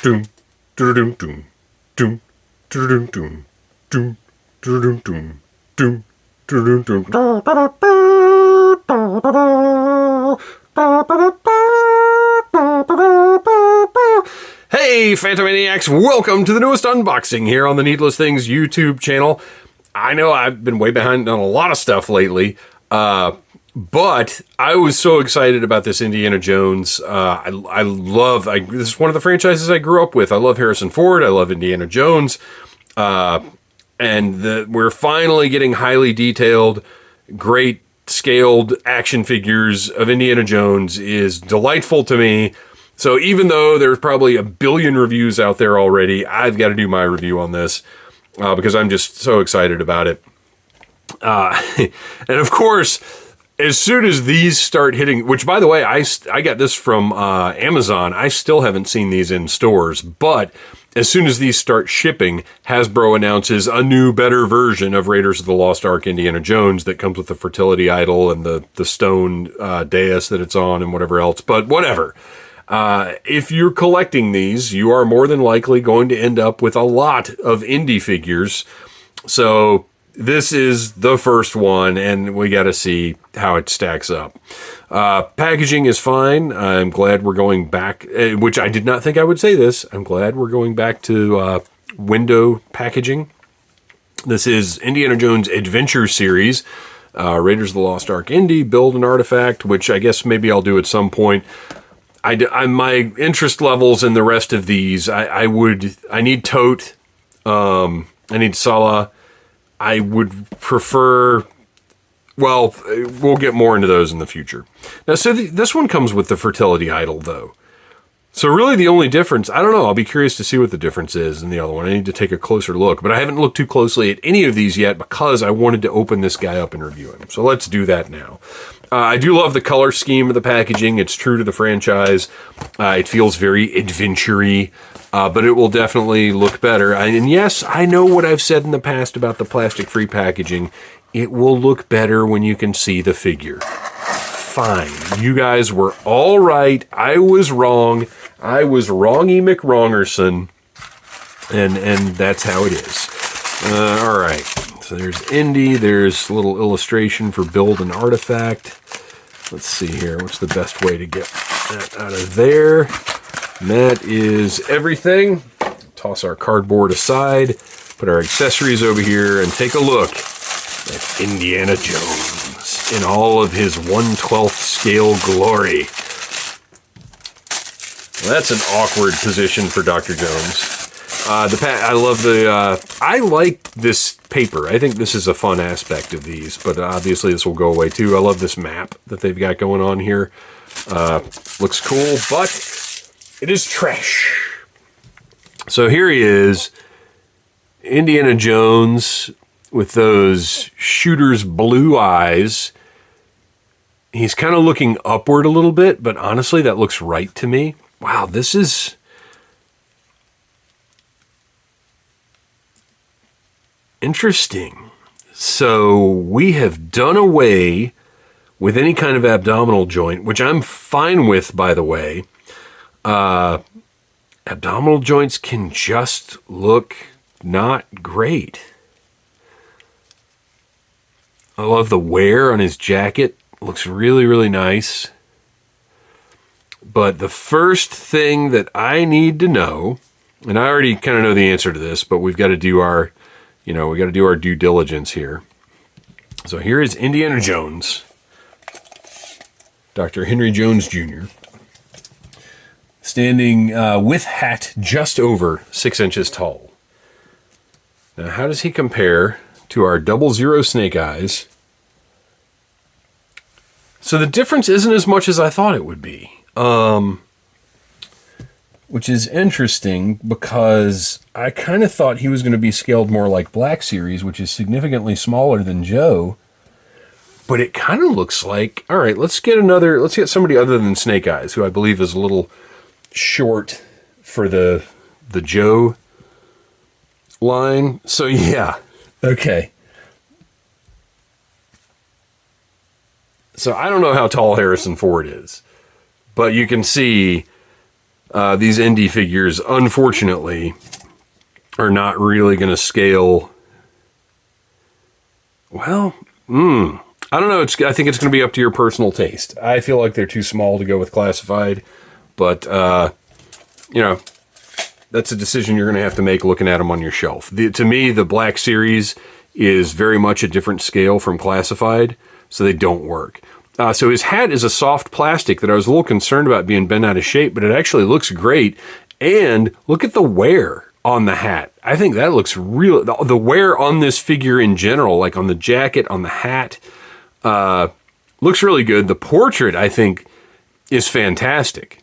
doom, doom, doom, doom, doom, doom, doom, doom, doom, doom, doom, doom. Hey, Phantomaniacs! Welcome to the newest unboxing here on the Needless Things YouTube channel. I know I've been way behind on a lot of stuff lately, but I was so excited about this Indiana Jones. This is one of the franchises I grew up with. I love Harrison Ford. I love Indiana Jones. We're finally getting highly detailed, great scaled action figures of Indiana Jones is delightful to me. So even though there's probably a billion reviews out there already, I've got to do my review on this because I'm just so excited about it. And of course, as soon as these start hitting, which by the way, I got this from Amazon. I still haven't seen these in stores, but as soon as these start shipping, Hasbro announces a new, better version of Raiders of the Lost Ark Indiana Jones that comes with the fertility idol and the stone dais that it's on and whatever else. But whatever. If you're collecting these, you are more than likely going to end up with a lot of indie figures. So this is the first one, and we got to see how it stacks up. Packaging is fine. I'm glad we're going back, which I did not think I would say this. I'm glad we're going back to window packaging. This is Indiana Jones Adventure Series, Raiders of the Lost Ark Indy, Build an Artifact, which I guess maybe I'll do at some point. My interest levels in the rest of these, I need Tote, I need Sala. I would prefer, well, we'll get more into those in the future. Now, so this one comes with the fertility idol, though. So really the only difference, I don't know, I'll be curious to see what the difference is in the other one. I need to take a closer look, but I haven't looked too closely at any of these yet because I wanted to open this guy up and review him. So let's do that now. I do love the color scheme of the packaging. It's true to the franchise. It feels very adventure-y. But it will definitely look better. And yes, I know what I've said in the past about the plastic-free packaging. It will look better when you can see the figure. Fine. You guys were all right. I was wrong. I was wrongy McWrongerson. And that's how it is. All right. So there's Indy. There's a little illustration for Build an Artifact. Let's see here. What's the best way to get that out of there? And that is everything. Toss our cardboard aside, put our accessories over here, and take a look at Indiana Jones in all of his 1/12 scale glory. Well, that's an awkward position for Dr. Jones. I like this paper. I think this is a fun aspect of these, but obviously this will go away too. I love this map that they've got going on here. Looks cool, but it is trash. So here he is, Indiana Jones with those shooter's blue eyes. He's kind of looking upward a little bit, but honestly, that looks right to me. Wow, this is interesting. So we have done away with any kind of abdominal joint, which I'm fine with, by the way. Abdominal joints can just look not great. I love the wear on his jacket. Looks really, really nice. But the first thing that I need to know, and I already kind of know the answer to this, but we've got to do our, we got to do our due diligence here. So here is Indiana Jones, Dr. Henry Jones Jr., standing with hat just over 6 inches tall. Now, how does he compare to our 00 Snake Eyes? So the difference isn't as much as I thought it would be, which is interesting because I kind of thought he was going to be scaled more like Black Series, which is significantly smaller than Joe. But it kind of looks like, all right, let's get somebody other than Snake Eyes, who I believe is a little short for the Joe line. So yeah, okay. So I don't know how tall Harrison Ford is, but you can see these indie figures, unfortunately, are not really going to scale. Well, I don't know. I think it's going to be up to your personal taste. I feel like they're too small to go with classified, but you know, that's a decision you're going to have to make looking at them on your shelf. To me, the Black Series is very much a different scale from classified, so they don't work. So his hat is a soft plastic that I was a little concerned about being bent out of shape, but it actually looks great. And look at the wear on the hat. I think that looks real. The wear on this figure in general, like on the jacket, on the hat, looks really good. The portrait, I think, is fantastic.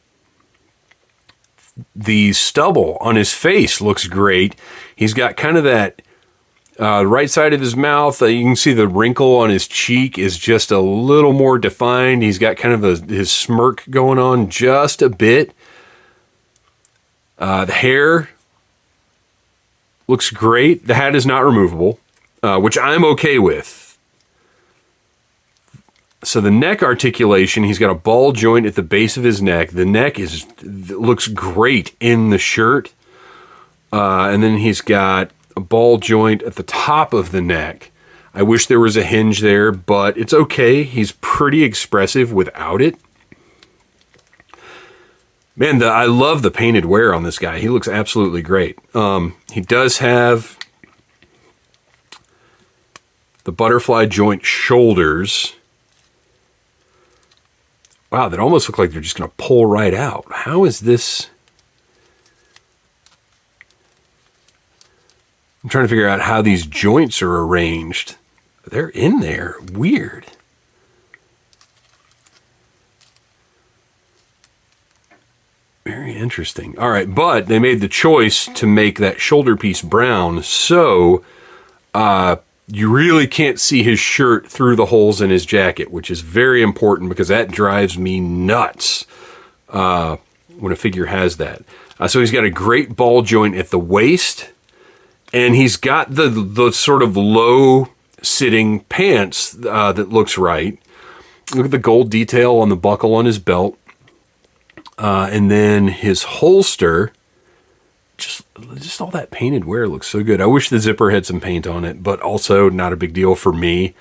The stubble on his face looks great. He's got kind of that right side of his mouth. You can see the wrinkle on his cheek is just a little more defined. He's got kind of his smirk going on just a bit. The hair looks great. The hat is not removable, which I'm okay with. So the neck articulation, he's got a ball joint at the base of his neck. The neck looks great in the shirt. And then he's got a ball joint at the top of the neck. I wish there was a hinge there, but it's okay. He's pretty expressive without it. Man, I love the painted wear on this guy. He looks absolutely great. He does have the butterfly joint shoulders. Wow, that almost look like they're just going to pull right out. How is this? I'm trying to figure out how these joints are arranged. They're in there. Weird. Very interesting. All right, but they made the choice to make that shoulder piece brown, so you really can't see his shirt through the holes in his jacket, which is very important because that drives me nuts when a figure has that. So he's got a great ball joint at the waist, and he's got the sort of low-sitting pants that looks right. Look at the gold detail on the buckle on his belt. And then his holster, just all that painted wear looks so good. I wish the zipper had some paint on it, but also not a big deal for me.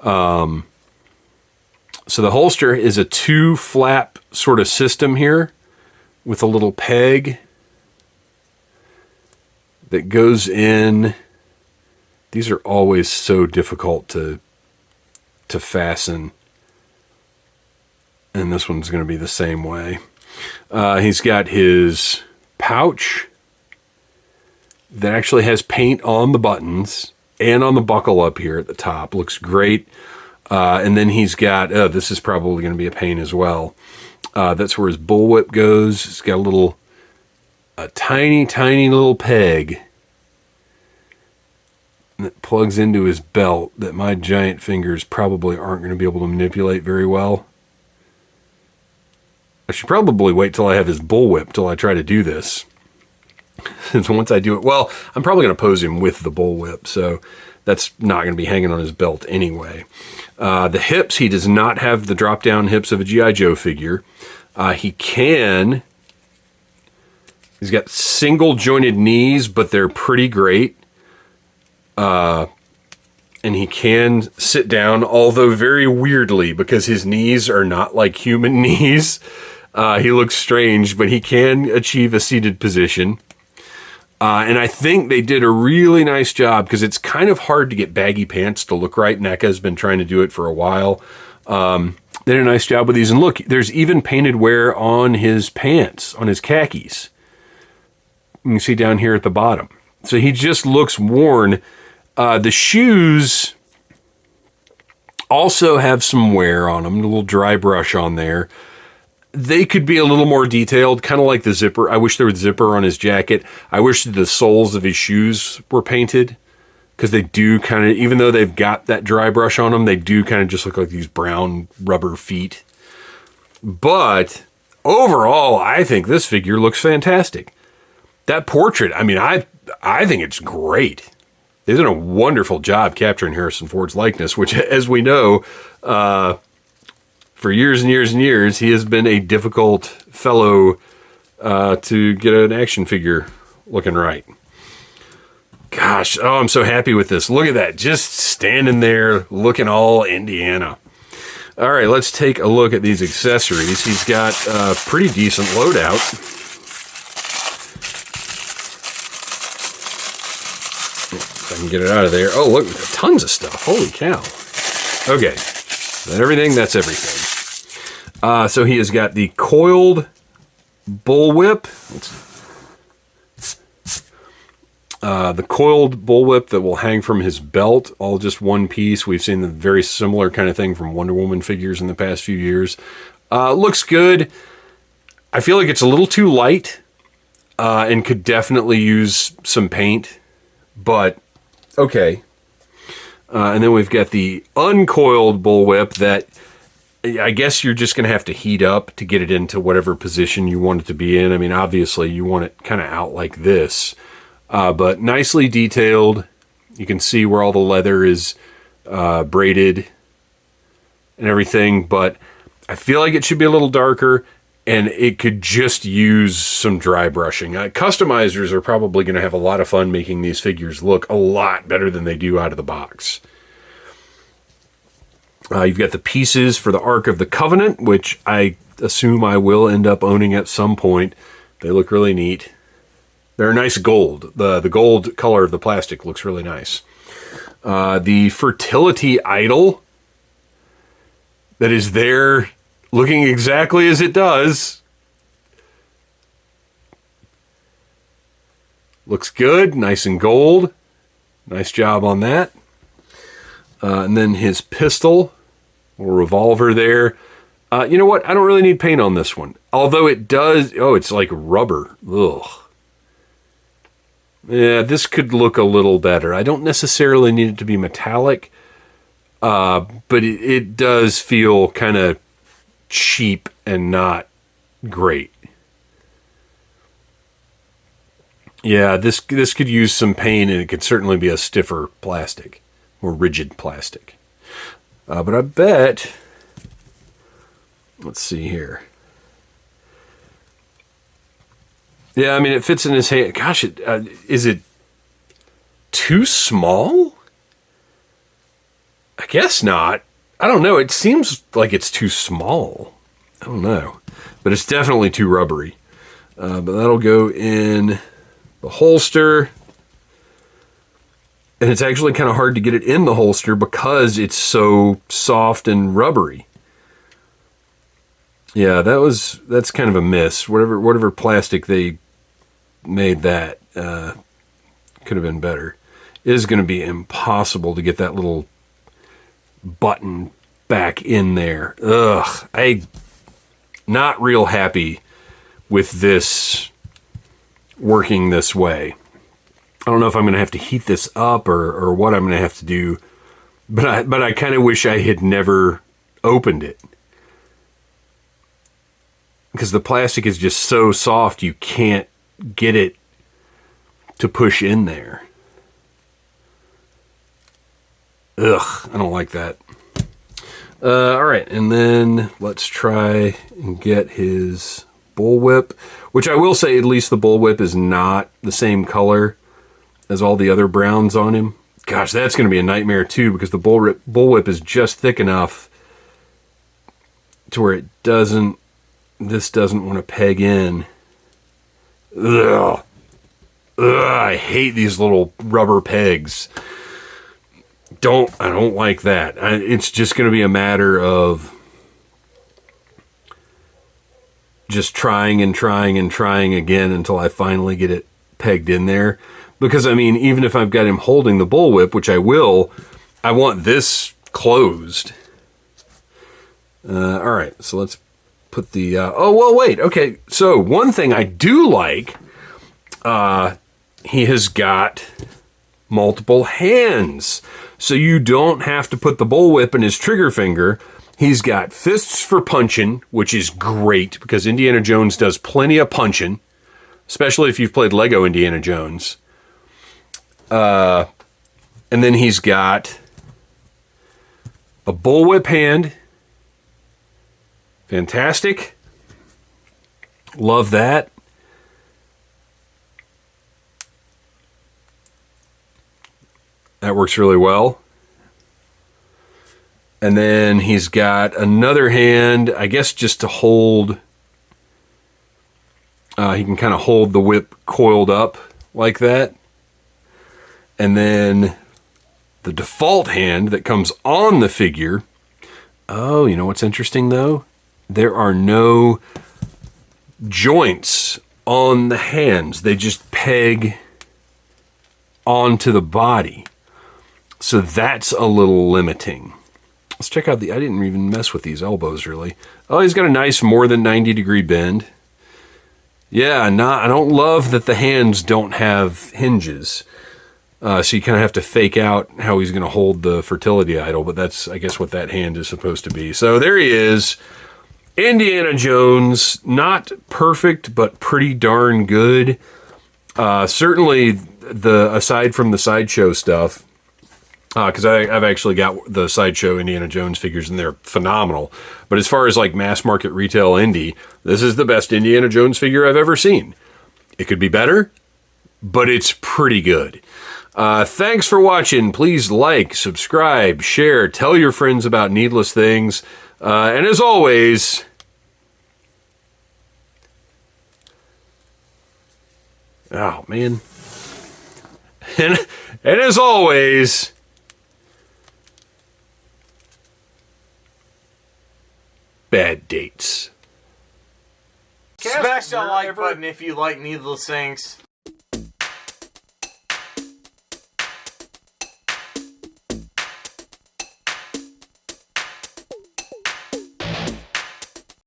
So the holster is a 2-flap sort of system here with a little peg that goes in. These are always so difficult to fasten. And this one's going to be the same way. He's got his pouch that actually has paint on the buttons and on the buckle up here at the top. Looks great. And then he's got, this is probably going to be a pain as well. That's where his bullwhip goes. It's got a tiny, tiny little peg that plugs into his belt that my giant fingers probably aren't going to be able to manipulate very well. I should probably wait till I have his bullwhip till I try to do this. Since once I do it, well, I'm probably going to pose him with the bullwhip, so that's not going to be hanging on his belt anyway. The hips, he does not have the drop-down hips of a G.I. Joe figure. He's got single-jointed knees, but they're pretty great. And he can sit down, although very weirdly, because his knees are not like human knees. He looks strange, but he can achieve a seated position. And I think they did a really nice job because it's kind of hard to get baggy pants to look right. NECA's been trying to do it for a while. They did a nice job with these. And look, there's even painted wear on his pants, on his khakis. You can see down here at the bottom. So he just looks worn. The shoes also have some wear on them, a little dry brush on there. They could be a little more detailed, kind of like the zipper. I wish there was a zipper on his jacket. I wish the soles of his shoes were painted because they do kind of, even though they've got that dry brush on them, they do kind of just look like these brown rubber feet. But overall, I think this figure looks fantastic. That portrait, I mean, I think it's great. They did a wonderful job capturing Harrison Ford's likeness, which, as we know, for years and years and years, he has been a difficult fellow to get an action figure looking right. Gosh, oh, I'm so happy with this. Look at that, just standing there looking all Indiana. All right, let's take a look at these accessories. He's got a pretty decent loadout. If I can get it out of there. Oh, look, tons of stuff. Holy cow. Okay, that's everything. So he has got the coiled bullwhip. The coiled bullwhip that will hang from his belt, all just one piece. We've seen the very similar kind of thing from Wonder Woman figures in the past few years. Looks good. I feel like it's a little too light and could definitely use some paint, but okay. And then we've got the uncoiled bullwhip that I guess you're just going to have to heat up to get it into whatever position you want it to be in. I mean, obviously you want it kind of out like this. But nicely detailed. You can see where all the leather is braided and everything, but I feel like it should be a little darker, and it could just use some dry brushing. Customizers are probably going to have a lot of fun making these figures look a lot better than they do out of the box. You've got the pieces for the Ark of the Covenant, which I assume I will end up owning at some point. They look really neat. They're a nice gold. The gold color of the plastic looks really nice. The fertility idol that is there looking exactly as it does. Looks good, nice and gold. Nice job on that. And then his pistol or revolver there. You know what? I don't really need paint on this one. Although it does... Oh, it's like rubber. Ugh. Yeah, this could look a little better. I don't necessarily need it to be metallic, but it does feel kind of cheap and not great. Yeah, this could use some paint, and it could certainly be a stiffer plastic, more rigid plastic. But I bet... Let's see here. Yeah, I mean, it fits in his hand. Gosh, is it too small? I guess not. I don't know. It seems like it's too small. I don't know. But it's definitely too rubbery. But that'll go in the holster. And it's actually kind of hard to get it in the holster because it's so soft and rubbery. Yeah, that's kind of a miss. Whatever plastic they made that could have been better. It is going to be impossible to get that little button back in there. Ugh, I'm not real happy with this working this way. I don't know if I'm going to have to heat this up or what I'm going to have to do, but I kind of wish I had never opened it. Because the plastic is just so soft, you can't get it to push in there. Ugh, I don't like that. All right, and then let's try and get his bullwhip, which I will say at least the bullwhip is not the same color as all the other browns on him. Gosh, that's going to be a nightmare too, because the bullwhip is just thick enough to where this doesn't want to peg in. Ugh. Ugh, I hate these little rubber pegs. I don't like that. It's just going to be a matter of just trying and trying and trying again until I finally get it pegged in there. Because, I mean, even if I've got him holding the bullwhip, which I will, I want this closed. All right, so let's put the... oh, well, wait. Okay, so one thing I do like, he has got multiple hands. So you don't have to put the bullwhip in his trigger finger. He's got fists for punching, which is great because Indiana Jones does plenty of punching, especially if you've played Lego Indiana Jones. And then he's got a bullwhip hand. Fantastic. Love that. That works really well. And then he's got another hand, I guess just to hold. He can kind of hold the whip coiled up like that. And then the default hand that comes on the figure. Oh, you know what's interesting though? There are no joints on the hands. They just peg onto the body. So that's a little limiting. Let's check out I didn't even mess with these elbows really. Oh, he's got a nice more than 90-degree bend. Yeah, I don't love that the hands don't have hinges. So you kind of have to fake out how he's going to hold the fertility idol, but that's, I guess, what that hand is supposed to be. So there he is. Indiana Jones, not perfect, but pretty darn good. Certainly, aside from the Sideshow stuff, because I've actually got the Sideshow Indiana Jones figures, and they're phenomenal. But as far as like mass market retail indie, this is the best Indiana Jones figure I've ever seen. It could be better, but it's pretty good. Thanks for watching. Please like, subscribe, share, tell your friends about Needless Things. And as always, oh man, and as always, bad dates. Smash that like button if you like Needless Things.